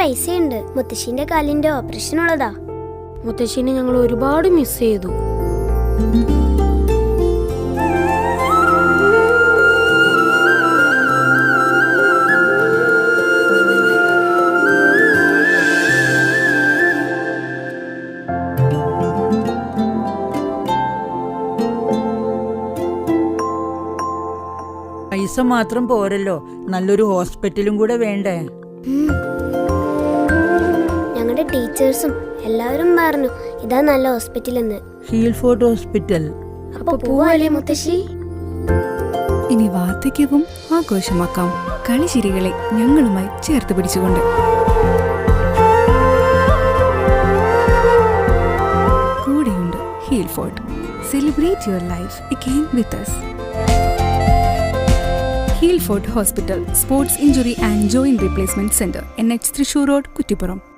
പൈസയുണ്ട്. മുത്തശ്ശിന്റെ കാലിന്റെ ഓപ്പറേഷൻ ഉള്ളതാ. മുത്തശ്ശിനെ ഞങ്ങൾ ഒരുപാട് മിസ് ചെയ്തു. പൈസ മാത്രം പോരല്ലോ, നല്ലൊരു ഹോസ്പിറ്റലും കൂടെ വേണ്ടേ? ഞങ്ങളുടെ ടീച്ചേഴ്സും എല്ലാവരും പറഞ്ഞു ഇതാ നല്ല ഹോസ്പിറ്റൽ എന്ന്. ഹീൽഫോർട്ട് ഹോസ്പിറ്റൽ. അപ്പൊ പോവല്ലേ മുത്തശ്ശി? ഇനി വാർദ്ധക്യവും ആഘോഷമാക്കാം, കളിചിരികളെ ഞങ്ങളുമായി ചേർത്ത് പിടിച്ചുകൊണ്ട്. കൂടെയുണ്ട് Healfort. Celebrate your life again with us. Healfort hospital, sports injury and joint replacement centre, NH Thrissur road, Kuttippuram.